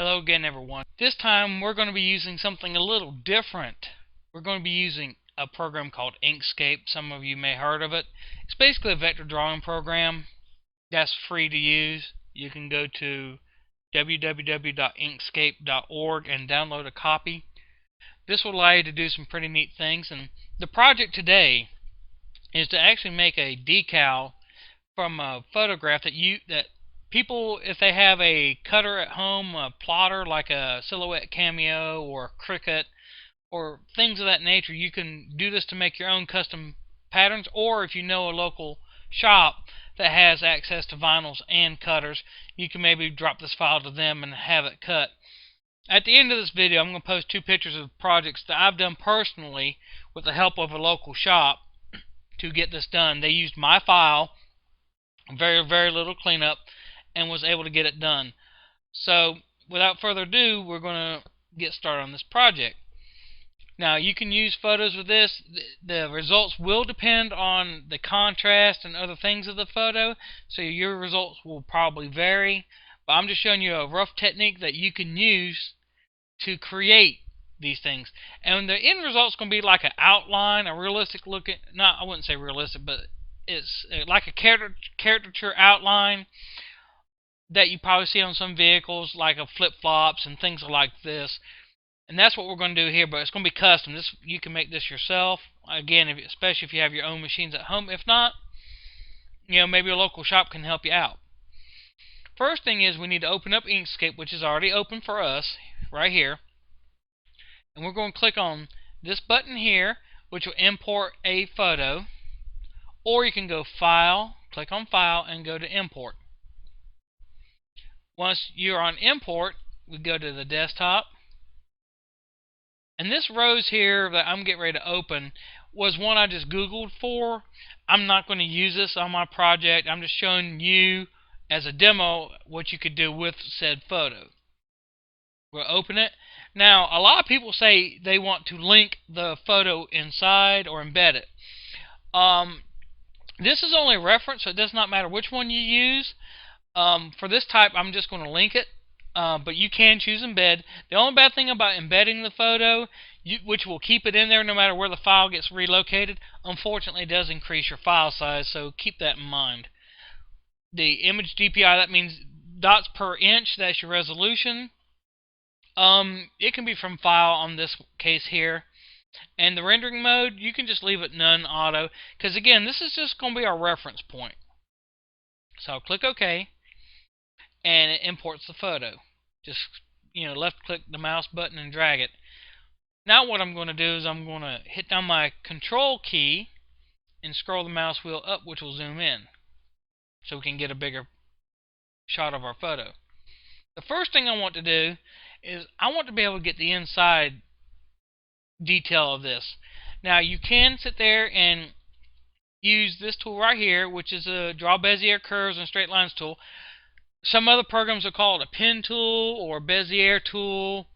Hello again, everyone. This time we're going to be using something a little different. We're going to be using a program called Inkscape. Some of you may have heard of it. It's basically a vector drawing program that's free to use. You can go to www.inkscape.org and download a copy. This will allow you to do some pretty neat things. And the project today is to actually make a decal from a photograph that people, if they have a cutter at home, a plotter like a Silhouette Cameo or Cricut or things of that nature, you can do this to make your own custom patterns. Or if you know a local shop that has access to vinyls and cutters, you can maybe drop this file to them and have it cut. At the end of this video, I'm going to post 2 pictures of projects that I've done personally with the help of a local shop to get this done. They used my file, very little cleanup, and was able to get it done. So without further ado, we're going to get started on this project. Now, you can use photos with this. The results will depend on the contrast and other things of the photo, so your results will probably vary, but I'm just showing you a rough technique that you can use to create these things. And the end result's going to be like an outline, a realistic looking, not, I wouldn't say realistic, but it's like a caricature outline that you probably see on some vehicles, like a flip-flops and things like this. And that's what we're going to do here, but it's going to be custom. This, you can make this yourself. Again, especially if you have your own machines at home. If not, maybe a local shop can help you out. First thing is we need to open up Inkscape, which is already open for us right here. And we're going to click on this button here, which will import a photo. Or you can go File, click on File, and go to Import. Once you're on Import, we go to the desktop. And this rose here that I'm getting ready to open was one I just Googled for. I'm not going to use this on my project. I'm just showing you as a demo what you could do with said photo. We'll open it. Now, a lot of people say they want to link the photo inside or embed it. This is only a reference, so it does not matter which one you use. For this type, I'm just going to link it, but you can choose embed. The only bad thing about embedding the photo, which will keep it in there no matter where the file gets relocated, unfortunately it does increase your file size, so keep that in mind. The image DPI, that means dots per inch, that's your resolution. It can be from file on this case here. And the rendering mode, you can just leave it none auto, because again, this is just going to be our reference point. So I'll click OK, and it imports the photo. Just left click the mouse button and drag it. Now what I'm going to do is I'm going to hit down my control key and scroll the mouse wheel up, which will zoom in so we can get a bigger shot of our photo. The first thing I want to do is I want to be able to get the inside detail of this. Now you can sit there and use this tool right here, which is a Draw Bezier Curves and Straight Lines tool. Some other programs are called a pen tool or a Bezier tool,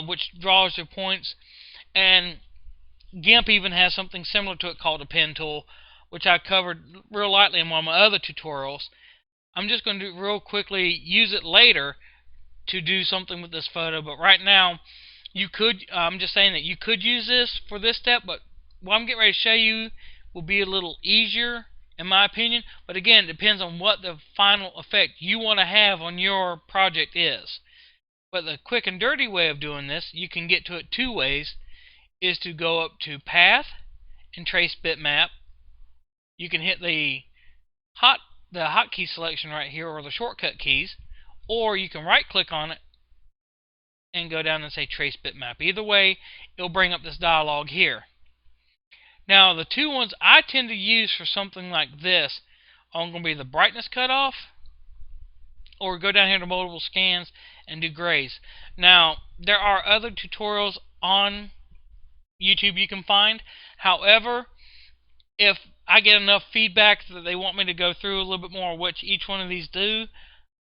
which draws your points. And GIMP even has something similar to it called a pen tool, which I covered real lightly in one of my other tutorials. I'm just going to do real quickly, use it later to do something with this photo, but right now you could, I'm just saying that you could use this for this step, but what I'm getting ready to show you will be a little easier in my opinion. But again, it depends on what the final effect you want to have on your project is. But the quick and dirty way of doing this, you can get to it 2 ways, is to go up to Path and trace Bitmap. You can hit the hotkey selection right here, or the shortcut keys, or you can right click on it and go down and say Trace Bitmap. Either way, it'll bring up this dialog here. Now, the 2 ones I tend to use for something like this are going to be the brightness cutoff, or go down here to multiple scans and do grays. Now, there are other tutorials on YouTube you can find. However, if I get enough feedback that they want me to go through a little bit more which each one of these do,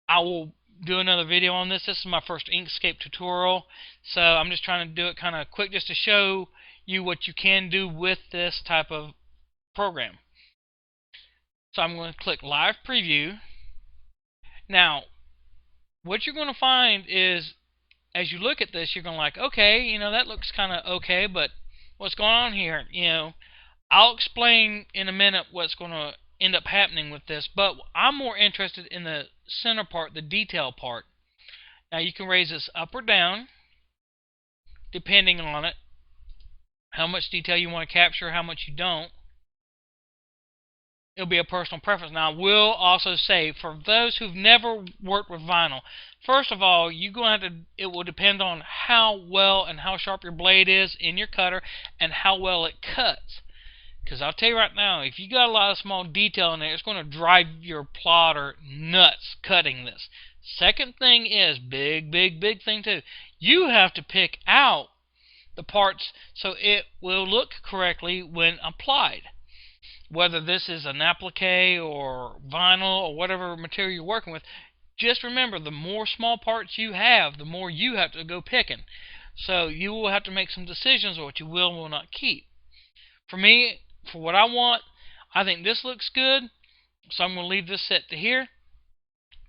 I will do another video on this. This is my first Inkscape tutorial, so I'm just trying to do it kind of quick just to show you what you can do with this type of program. So I'm going to click Live Preview. Now, what you're going to find is, as you look at this, you're going to like, okay, that looks kind of okay, but what's going on here? I'll explain in a minute what's going to end up happening with this, but I'm more interested in the center part, the detail part. Now you can raise this up or down, depending on it, how much detail you want to capture, how much you don't. It'll be a personal preference. Now, I will also say, for those who've never worked with vinyl, first of all, you're going to have to, it will depend on how well and how sharp your blade is in your cutter and how well it cuts. Because I'll tell you right now, if you got a lot of small detail in there, it's going to drive your plotter nuts cutting this. Second thing is, big thing too, you have to pick out the parts so it will look correctly when applied. Whether this is an applique or vinyl or whatever material you're working with, just remember, the more small parts you have, the more you have to go picking. So you will have to make some decisions on what you will and will not keep. For me, for what I want, I think this looks good, so I'm going to leave this set to here.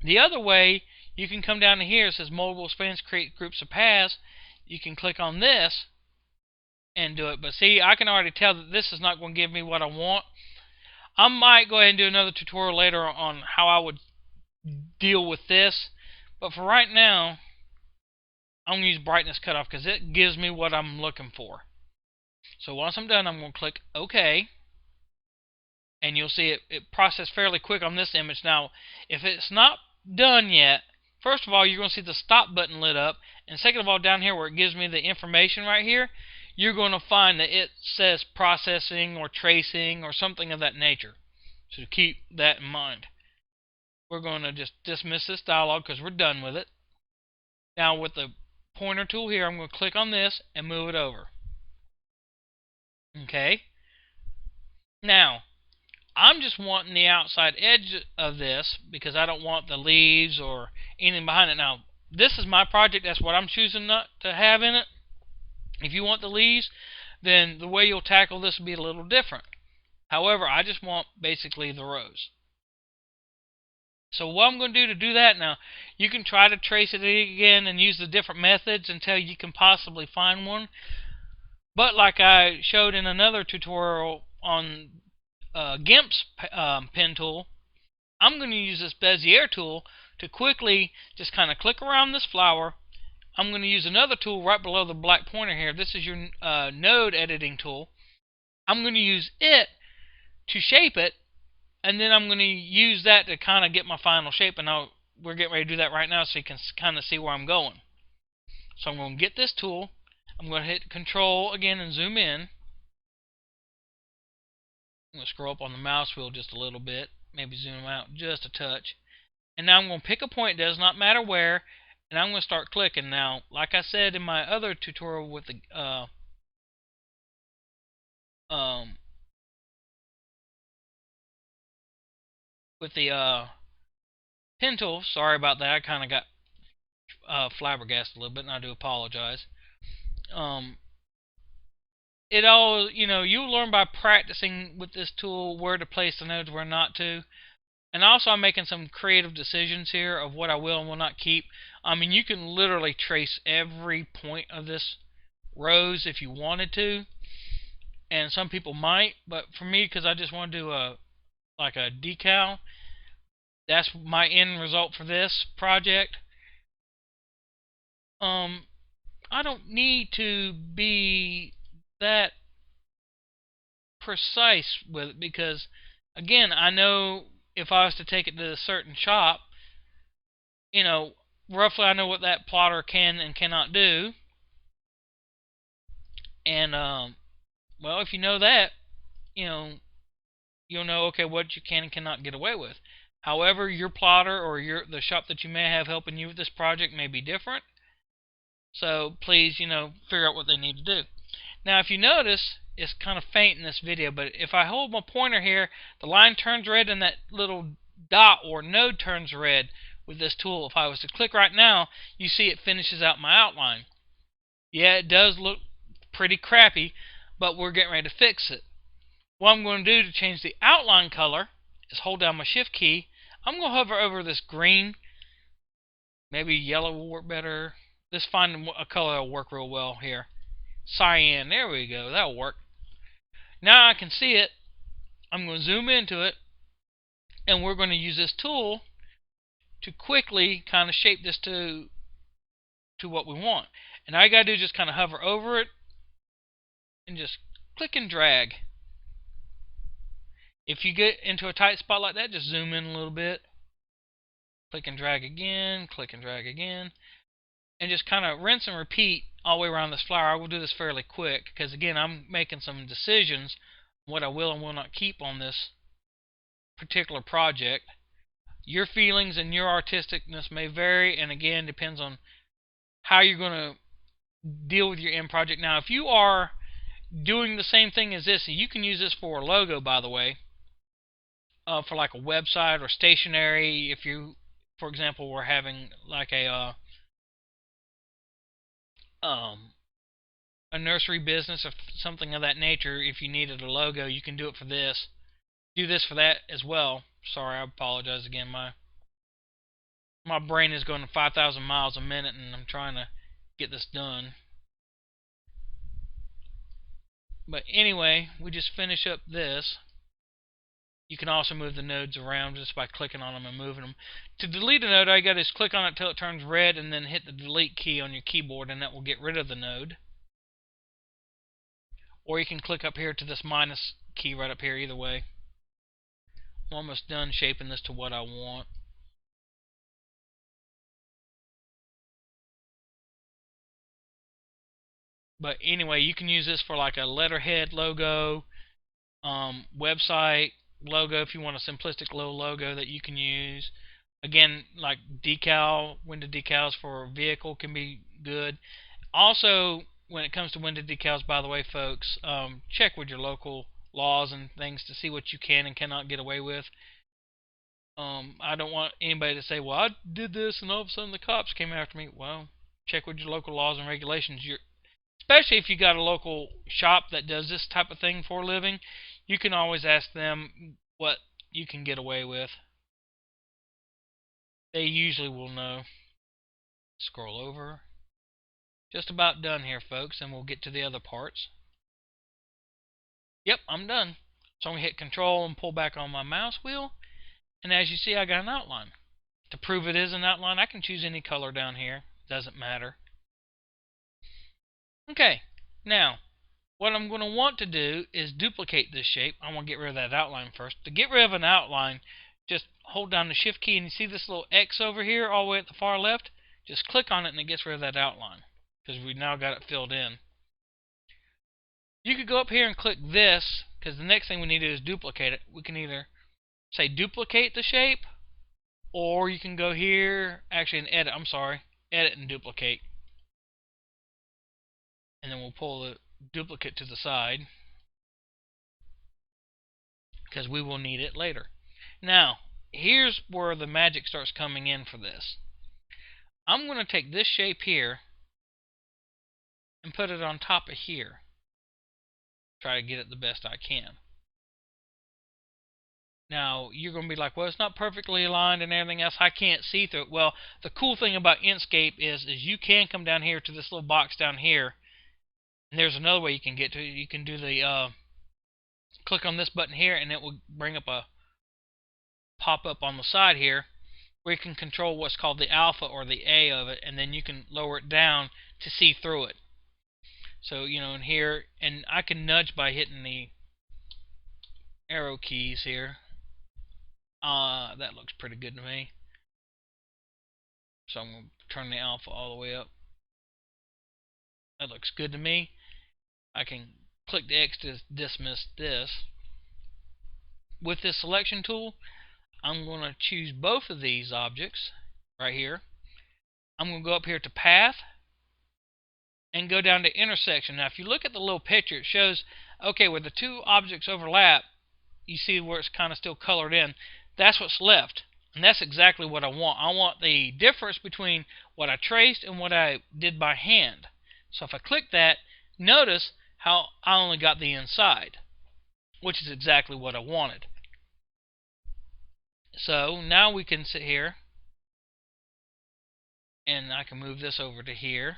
The other way, you can come down to here. It says Mobile Expanse, Create Groups of Paths. You can click on this and do it. But see, I can already tell that this is not going to give me what I want. I might go ahead and do another tutorial later on how I would deal with this. But for right now, I'm going to use brightness cutoff because it gives me what I'm looking for. So once I'm done, I'm going to click OK. And you'll see it processed fairly quick on this image. Now, if it's not done yet, first of all, you're going to see the stop button lit up. And second of all, down here where it gives me the information right here, you're going to find that it says processing or tracing or something of that nature. So keep that in mind. We're going to just dismiss this dialog because we're done with it. Now with the pointer tool here, I'm going to click on this and move it over. Okay. Now, I'm just wanting the outside edge of this because I don't want the leaves or anything behind it. Now, this is my project. That's what I'm choosing not to have in it. If you want the leaves, then the way you'll tackle this will be a little different. However, I just want basically the rows. So what I'm going to do that now, you can try to trace it again and use the different methods until you can possibly find one. But like I showed in another tutorial on GIMP's pen tool, I'm going to use this Bezier tool to quickly just kind of click around this flower. I'm going to use another tool right below the black pointer here. This is your node editing tool. I'm going to use it to shape it, and then I'm going to use that to kind of get my final shape. And now we're getting ready to do that right now so you can kind of see where I'm going. So I'm going to get this tool. I'm going to hit Control again and zoom in. I'm going to scroll up on the mouse wheel just a little bit, maybe zoom out just a touch. And now I'm going to pick a point, it does not matter where, and I'm going to start clicking. Now, like I said in my other tutorial with the pen tool, sorry about that, I kind of got flabbergasted a little bit, and I do apologize. It all, you learn by practicing with this tool where to place the nodes, where not to. And also I'm making some creative decisions here of what I will and will not keep. I mean, you can literally trace every point of this rose if you wanted to. And some people might, but for me, because I just want to do like a decal, that's my end result for this project. I don't need to be that precise with it because, again, I know if I was to take it to a certain shop, roughly I know what that plotter can and cannot do. And, well, if you know that, you'll know, okay, what you can and cannot get away with. However, your plotter or the shop that you may have helping you with this project may be different. So please, figure out what they need to do. Now, if you notice, it's kind of faint in this video, but if I hold my pointer here, the line turns red and that little dot or node turns red with this tool. If I was to click right now, you see it finishes out my outline. Yeah, it does look pretty crappy, but we're getting ready to fix it. What I'm going to do to change the outline color is hold down my shift key. I'm going to hover over this green Maybe yellow will work better. Let's find a color that will work real well here. Cyan. There we go. That'll work. Now I can see it. I'm going to zoom into it, and we're going to use this tool to quickly kind of shape this to what we want. And all you got to do is just kind of hover over it and just click and drag. If you get into a tight spot like that, just zoom in a little bit. Click and drag again, click and drag again, and just kind of rinse and repeat all the way around this flower. I will do this fairly quick because, again, I'm making some decisions on what I will and will not keep on this particular project. Your feelings and your artisticness may vary, and again, depends on how you're going to deal with your end project. Now, if you are doing the same thing as this, you can use this for a logo, by the way, for like a website or stationery. If you, for example, were having like a nursery business or something of that nature, if you needed a logo, you can do it for this. Do this for that as well. Sorry, I apologize again. My brain is going 5,000 miles a minute, and I'm trying to get this done. But anyway, we just finish up this. You can also move the nodes around just by clicking on them and moving them. To delete a node, all you got to is click on it until it turns red, and then hit the delete key on your keyboard, and that will get rid of the node. Or you can click up here to this minus key right up here, either way. I'm almost done shaping this to what I want. But anyway, you can use this for like a letterhead logo, website logo if you want a simplistic little logo that you can use. Again, like window decals for a vehicle can be good. Also, when it comes to window decals, by the way, folks, check with your local laws and things to see what you can and cannot get away with. I don't want anybody to say, well, I did this and all of a sudden the cops came after me. Well, check with your local laws and regulations. Especially if you got a local shop that does this type of thing for a living, you can always ask them what you can get away with. They usually will know. Scroll over. Just about done here, folks, and we'll get to the other parts. Yep, I'm done. So I'm going to hit Control and pull back on my mouse wheel, and as you see, I got an outline. To prove it is an outline, I can choose any color down here. Doesn't matter. Okay, now what I'm going to want to do is duplicate this shape. I want to get rid of that outline first. To get rid of an outline, just hold down the Shift key, and you see this little X over here all the way at the far left? Just click on it and it gets rid of that outline, because we now got it filled in. You could go up here and click this, because the next thing we need to do is duplicate it. We can either say duplicate the shape, or you can go here, actually in edit, edit and duplicate. And then we'll pull the duplicate to the side, because we will need it later. Now, here's where the magic starts coming in for this. I'm going to take this shape here and put it on top of here. Try to get it the best I can. Now, you're going to be like, well, it's not perfectly aligned and everything else. I can't see through it. Well, the cool thing about Inkscape is you can come down here to this little box down here, and there's another way you can get to it. You can do the click on this button here, and it will bring up a pop-up on the side here where you can control what's called the alpha or the A of it, and then you can lower it down to see through it. So, in here, and I can nudge by hitting the arrow keys here. That looks pretty good to me. So I'm going to turn the alpha all the way up. That looks good to me. I can click the X to dismiss this. With this selection tool, I'm going to choose both of these objects right here. I'm going to go up here to Path and go down to Intersection. Now, if you look at the little picture, it shows, okay, where the two objects overlap, you see where it's kind of still colored in. That's what's left, and that's exactly what I want. I want the difference between what I traced and what I did by hand. So if I click that, notice how I only got the inside, which is exactly what I wanted. So now we can sit here And I can move this over to here.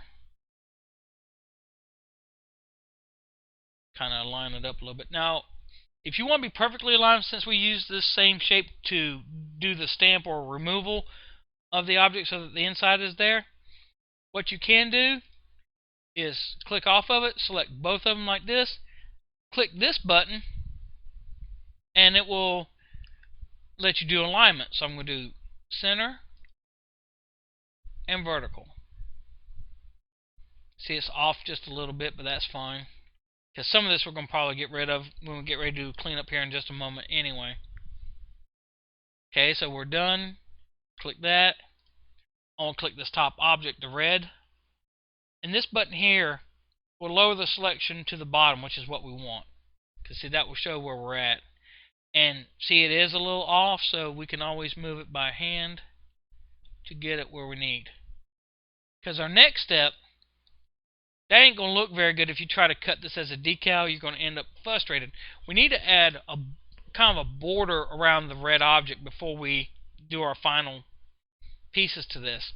Kind of line it up a little bit. Now, if you want to be perfectly aligned, since we use this same shape to do the stamp or removal of the object so that the inside is there, what you can do is click off of it, select both of them like this, click this button, and it will let you do alignment. So I'm going to do center and vertical. See, it's off just a little bit, but that's fine, because some of this we're going to probably get rid of when we get ready to clean up here in just a moment anyway. Okay, so we're done. Click that. I'll click this top object, the red. And this button here will lower the selection to the bottom, which is what we want. Because see, that will show where we're at. And see, it is a little off, so we can always move it by hand to get it where we need. Because our next step, that ain't going to look very good if you try to cut this as a decal. You're going to end up frustrated. We need to add a kind of a border around the red object before we do our final pieces to this.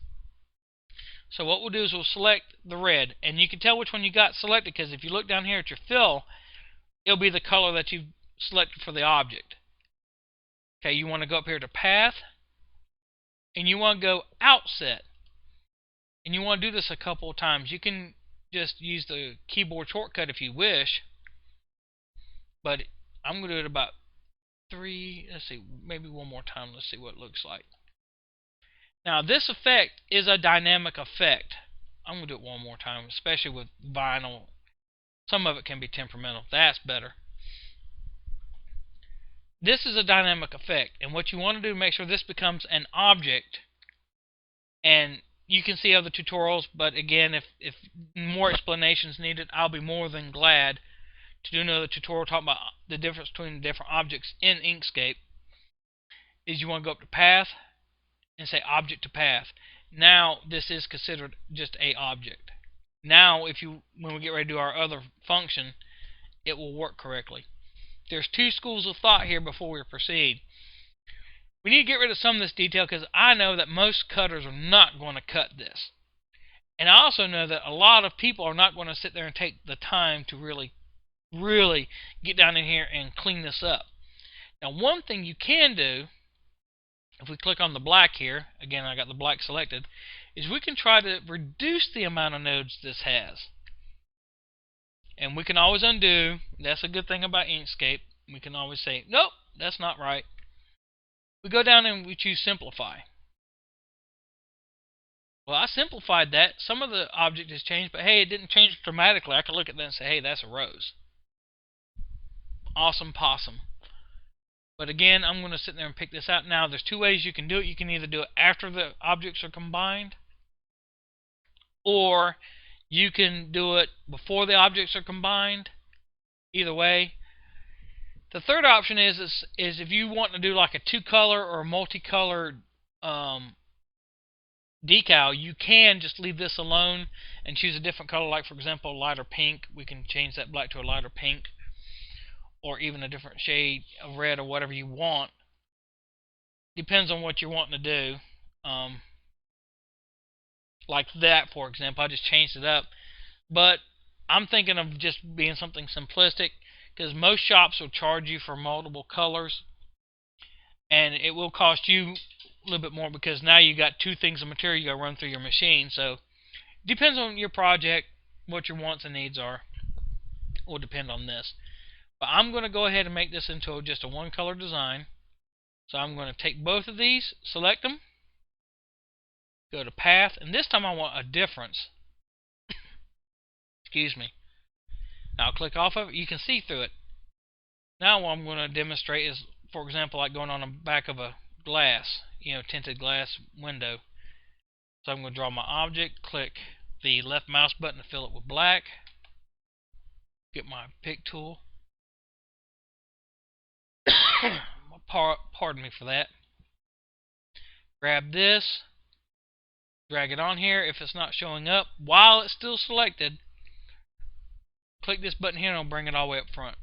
So what we'll do is we'll select the red, and you can tell which one you got selected, because if you look down here at your fill, it'll be the color that you've selected for the object. Okay, you want to go up here to path, and you want to go outset, and you want to do this a couple of times. You can just use the keyboard shortcut if you wish, but I'm going to do it about 3, let's see, maybe one more time. Let's see what it looks like. Now this effect is a dynamic effect. I'm going to do it one more time, especially with vinyl. Some of it can be temperamental. That's better. This is a dynamic effect, and what you want to do to make sure this becomes an object, and you can see other tutorials, but again, if more explanation is needed, I'll be more than glad to do another tutorial talking about the difference between the different objects in Inkscape. Is you want to go up to path and say object to path. Now this is considered just a object. Now when we get ready to do our other function, it will work correctly. There's two schools of thought here before we proceed. We need to get rid of some of this detail, because I know that most cutters are not going to cut this. And I also know that a lot of people are not going to sit there and take the time to really get down in here and clean this up. Now one thing you can do, if we click on the black here, again I got the black selected, is we can try to reduce the amount of nodes this has. And we can always undo. That's a good thing about Inkscape. We can always say, nope, that's not right. We go down and we choose simplify. Well, I simplified that. Some of the object has changed, but hey, it didn't change dramatically. I can look at that and say, hey, that's a rose. Awesome possum. But again, I'm going to sit there and pick this out. Now, there's two ways you can do it. You can either do it after the objects are combined, or you can do it before the objects are combined. Either way. The third option is if you want to do like a two-color or a multicolored decal, you can just leave this alone and choose a different color. Like, for example, a lighter pink. We can change that black to a lighter pink, or even a different shade of red, or whatever you want. Depends on what you're wanting to do. Like that, for example, I just changed it up. But I'm thinking of just being something simplistic, because most shops will charge you for multiple colors, and it will cost you a little bit more, because now you got two things of material you got to run through your machine. So depends on your project, what your wants and needs are. It will depend on this. But I'm going to go ahead and make this into just a one color design. So I'm going to take both of these, select them, go to path, and this time I want a difference. Excuse me. Now I'll click off of it. You can see through it. Now what I'm going to demonstrate is, for example, like going on the back of a glass, tinted glass window. So I'm going to draw my object, click the left mouse button to fill it with black, get my pick tool. Pardon me for that. Grab this, drag it on here. If it's not showing up while it's still selected, click this button here and it'll bring it all the way up front.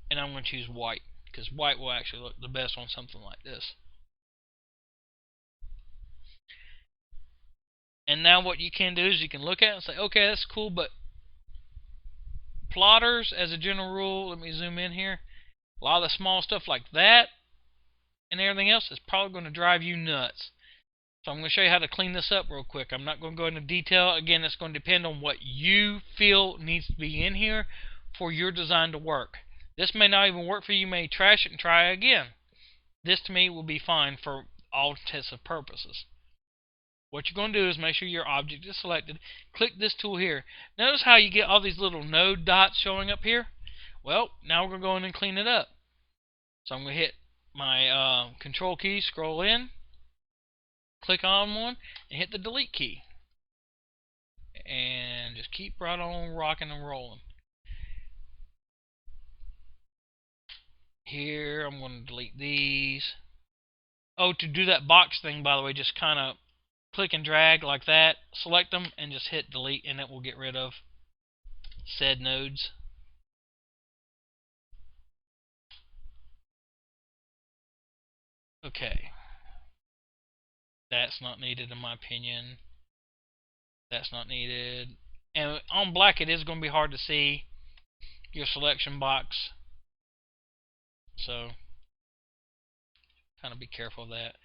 And I'm going to choose white, because white will actually look the best on something like this. And now what you can do is you can look at it and say, okay, that's cool, but plotters, as a general rule, let me zoom in here, a lot of the small stuff like that and everything else is probably going to drive you nuts. So I'm going to show you how to clean this up real quick. I'm not going to go into detail. Again, it's going to depend on what you feel needs to be in here for your design to work. This may not even work for you. You may trash it and try again. This to me will be fine for all intents and purposes. What you're going to do is make sure your object is selected. Click this tool here. Notice how you get all these little node dots showing up here? Well, now we're going to go in and clean it up. So I'm going to hit my control key, scroll in, click on one, and hit the delete key. And just keep right on rocking and rolling. Here, I'm going to delete these. Oh, to do that box thing, by the way, just kind of click and drag like that, select them, and just hit delete, and it will get rid of said nodes. Okay. That's not needed in my opinion. That's not needed. And on black it is going to be hard to see your selection box. So kind of be careful of that.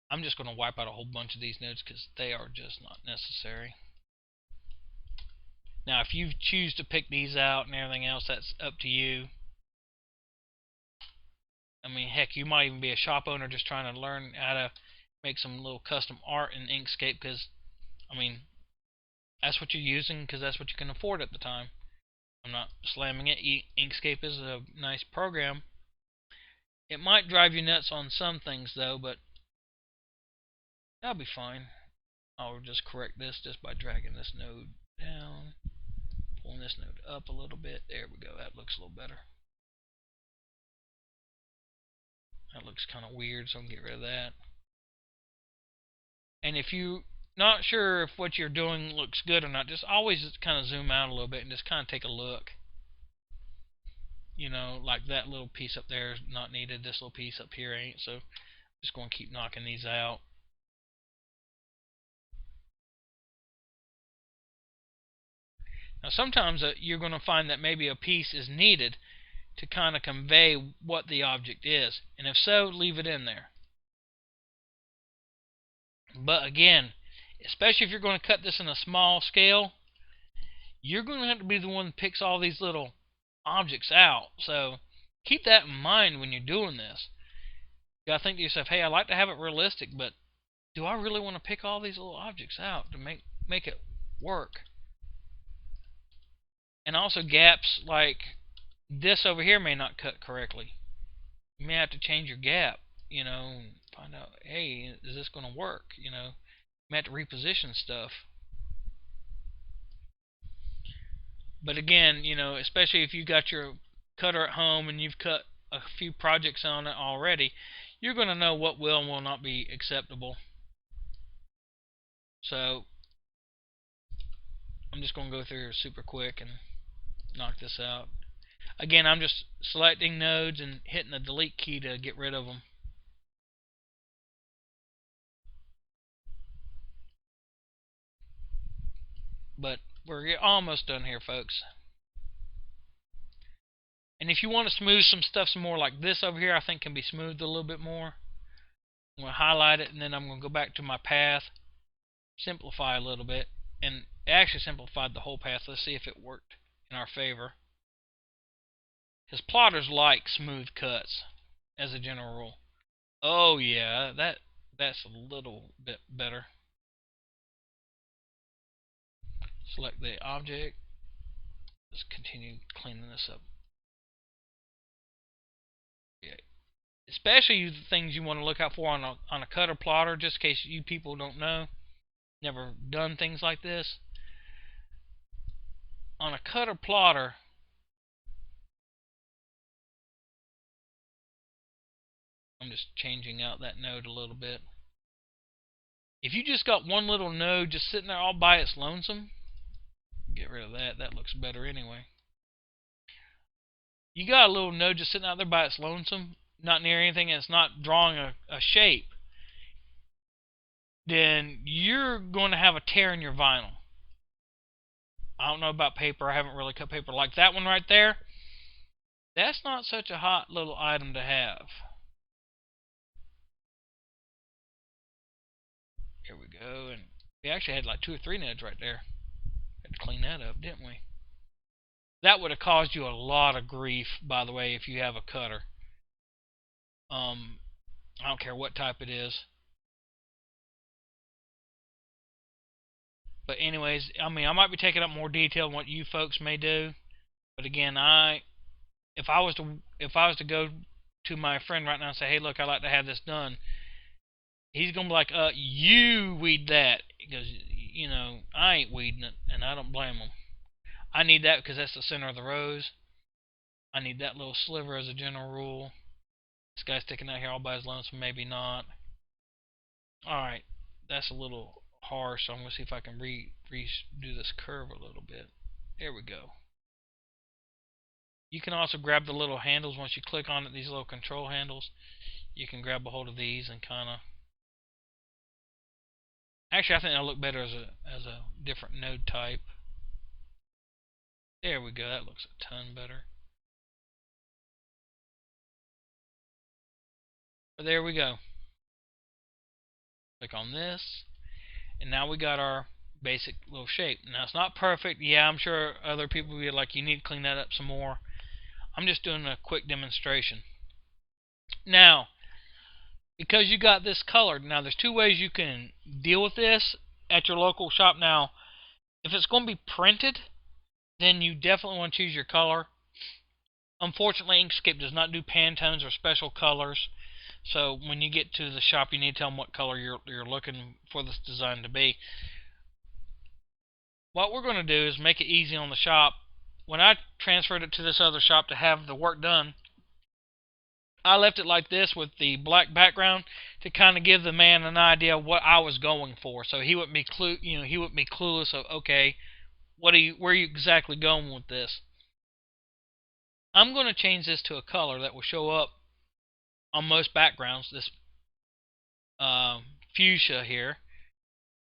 I'm just going to wipe out a whole bunch of these nodes because they are just not necessary. Now if you choose to pick these out and everything else, that's up to you. I mean, heck, you might even be a shop owner just trying to learn how to make some little custom art in Inkscape because, I mean, that's what you're using because that's what you can afford at the time. I'm not slamming it. Inkscape is a nice program. It might drive you nuts on some things though, but that'll be fine. I'll just correct this just by dragging this node down, pulling this node up a little bit. There we go. That looks a little better. That looks kind of weird, so I'm going to get rid of that. And if you're not sure if what you're doing looks good or not, just always just kind of zoom out a little bit and just kind of take a look. You know, like that little piece up there is not needed. This little piece up here ain't. So I'm just going to keep knocking these out. Now sometimes you're going to find that maybe a piece is needed to kind of convey what the object is. And if so, leave it in there. But again, especially if you're going to cut this in a small scale, you're going to have to be the one that picks all these little objects out. So keep that in mind when you're doing this. You got to think to yourself, hey, I like to have it realistic, but do I really want to pick all these little objects out to make it work? And also gaps like this over here may not cut correctly. You may have to change your gap, you know, find out, hey, is this going to work? You know, you may have to reposition stuff. But again, you know, especially if you've got your cutter at home and you've cut a few projects on it already, you're going to know what will and will not be acceptable. So I'm just going to go through here super quick and knock this out. Again, I'm just selecting nodes and hitting the delete key to get rid of them. But we're almost done here, folks. And if you want to smooth some stuff some more, like this over here, I think can be smoothed a little bit more. I'm going to highlight it, and then I'm going to go back to my path, simplify a little bit, and it actually simplified the whole path. Let's see if it worked in our favor. Because plotters like smooth cuts, as a general rule. Oh yeah, that's a little bit better. Select the object. Let's continue cleaning this up. Yeah. Especially the things you want to look out for on a cutter plotter, just in case you people don't know, never done things like this. On a cutter plotter, I'm just changing out that node a little bit. If you just got one little node just sitting there all by its lonesome, get rid of that. That looks better anyway. You got a little node just sitting out there by its lonesome, not near anything, and it's not drawing a shape. then you're going to have a tear in your vinyl. I don't know about paper. I haven't really cut paper like that one right there. That's not such a hot little item to have. Here we go. And we actually had like 2 or 3 nuds right there. Had to clean that up, didn't we? That would have caused you a lot of grief, by the way, if you have a cutter. I don't care what type it is. But anyways, I mean, I might be taking up more detail than what you folks may do. But again, if I was to go to my friend right now and say, hey, look, I'd like to have this done, he's gonna be like, you weed that. He goes, you know, I ain't weeding it, and I don't blame him. I need that because that's the center of the rose. I need that little sliver as a general rule. This guy's sticking out here all by his lonesome, maybe not. Alright, that's a little harsh, so I'm going to see if I can redo this curve a little bit. There we go. You can also grab the little handles once you click on it, these little control handles. You can grab a hold of these and kind of... Actually, I think that'll look better as a different node type. There we go, that looks a ton better. But there we go. Click on this, and now we got our basic little shape. Now it's not perfect. Yeah, I'm sure other people will be like, you need to clean that up some more. I'm just doing a quick demonstration. Now, because you got this colored, now there's 2 ways you can deal with this at your local shop. Now, if it's going to be printed, then you definitely want to choose your color. Unfortunately, Inkscape does not do Pantones or special colors. So when you get to the shop, you need to tell them what color you're looking for this design to be. What we're going to do is make it easy on the shop. When I transferred it to this other shop to have the work done, I left it like this with the black background to kind of give the man an idea of what I was going for. So he wouldn't be clueless of, okay, where are you exactly going with this? I'm going to change this to a color that will show up on most backgrounds. This fuchsia here.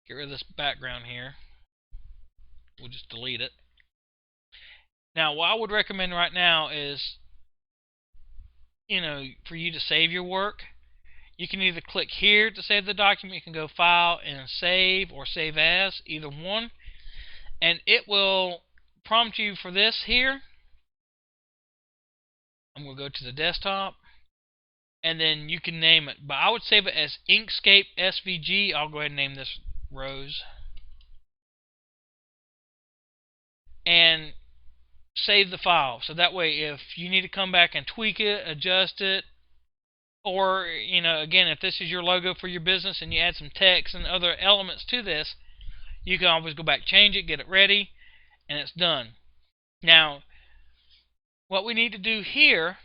Get rid of this background here. We'll just delete it. Now, what I would recommend right now is, for you to save your work, you can either click here to save the document. You can go File and Save, or Save As, either one. And it will prompt you for this here. I'm going to go to the desktop. And then you can name it. But I would save it as Inkscape SVG. I'll go ahead and name this Rose. And save the file. So that way, if you need to come back and tweak it, adjust it, or, again, if this is your logo for your business and you add some text and other elements to this, you can always go back, change it, get it ready, and it's done. Now, what we need to do here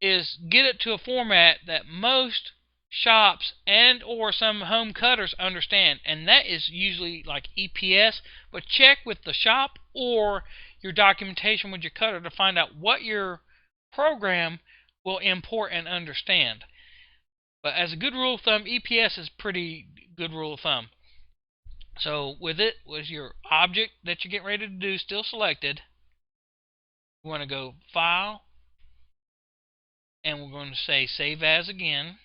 is get it to a format that most shops and or some home cutters understand, and that is usually like EPS. But check with the shop or your documentation with your cutter to find out what your program will import and understand. But as a good rule of thumb, EPS is pretty good rule of thumb. So with your object that you're getting ready to do still selected, we want to go File, and we're going to say Save As again.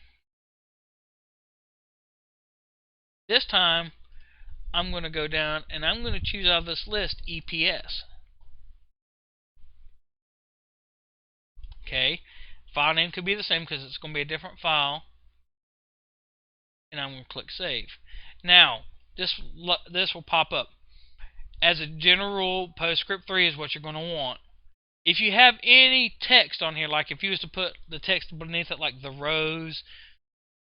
This time, I'm going to go down and I'm going to choose out of this list EPS. Okay, file name could be the same because it's going to be a different file. And I'm going to click Save. Now, this will pop up. As a general rule, PostScript 3 is what you're going to want. If you have any text on here, like if you was to put the text beneath it, like the Rose,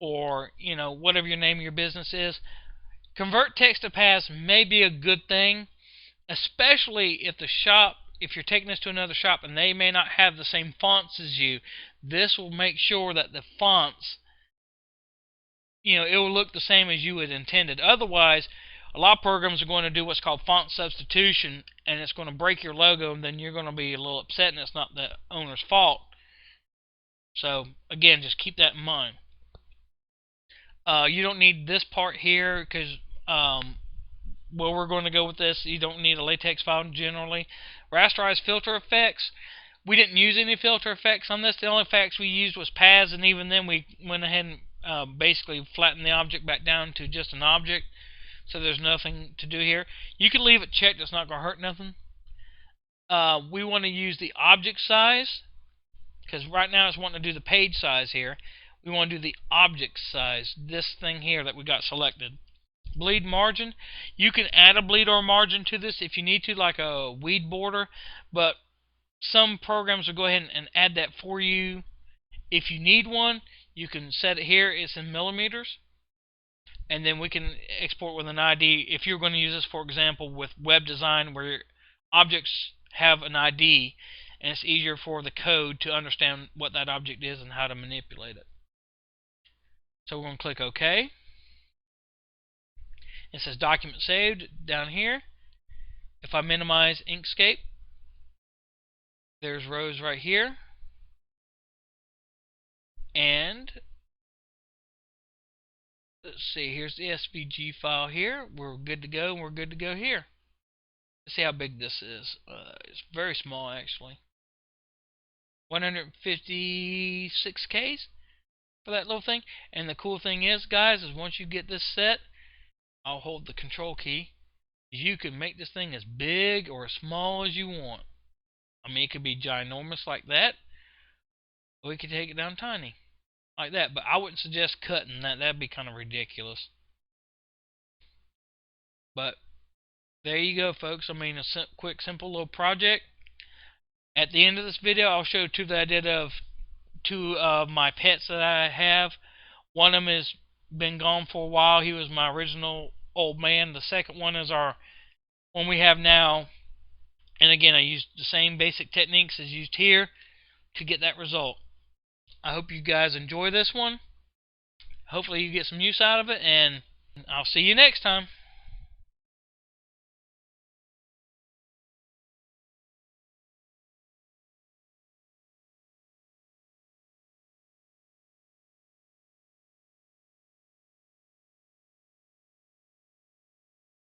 or whatever your name of your business is, convert text to pass may be a good thing, especially if you're taking this to another shop and they may not have the same fonts as you. This will make sure that the fonts, it will look the same as you had intended. Otherwise, a lot of programs are going to do what's called font substitution, and it's going to break your logo, and then you're going to be a little upset, and it's not the owner's fault. So, again, just keep that in mind. You don't need this part here because where we're going to go with this, you don't need a latex file generally. Rasterized filter effects. We didn't use any filter effects on this. The only effects we used was paths, and even then we went ahead and basically flattened the object back down to just an object. So there's nothing to do here. You can leave it checked. It's not going to hurt nothing. We want to use the object size because right now it's wanting to do the page size here. We want to do the object size, this thing here that we got selected. Bleed margin. You can add a bleed or margin to this if you need to, like a weed border, but some programs will go ahead and add that for you. If you need one, you can set it here. It's in millimeters, and then we can export with an ID. If you're going to use this, for example, with web design where objects have an ID, and it's easier for the code to understand what that object is and how to manipulate it. So we're going to click OK. It says document saved down here. If I minimize Inkscape, there's Rose right here. And let's see, here's the SVG file here. We're good to go, and we're good to go here. Let's see how big this is. It's very small, actually. 156Ks for that little thing. And the cool thing is, guys, is once you get this set, I'll hold the control key. You can make this thing as big or as small as you want. I mean, it could be ginormous like that, or we could take it down tiny like that. But I wouldn't suggest cutting that. That'd be kind of ridiculous. But there you go, folks. I mean, a quick, simple little project. At the end of this video, I'll show two that I did of two of my pets that I have. One of them has been gone for a while. He was my original old man. The second one is our one we have now. And again, I used the same basic techniques as used here to get that result. I hope you guys enjoy this one. Hopefully you get some use out of it, and I'll see you next time.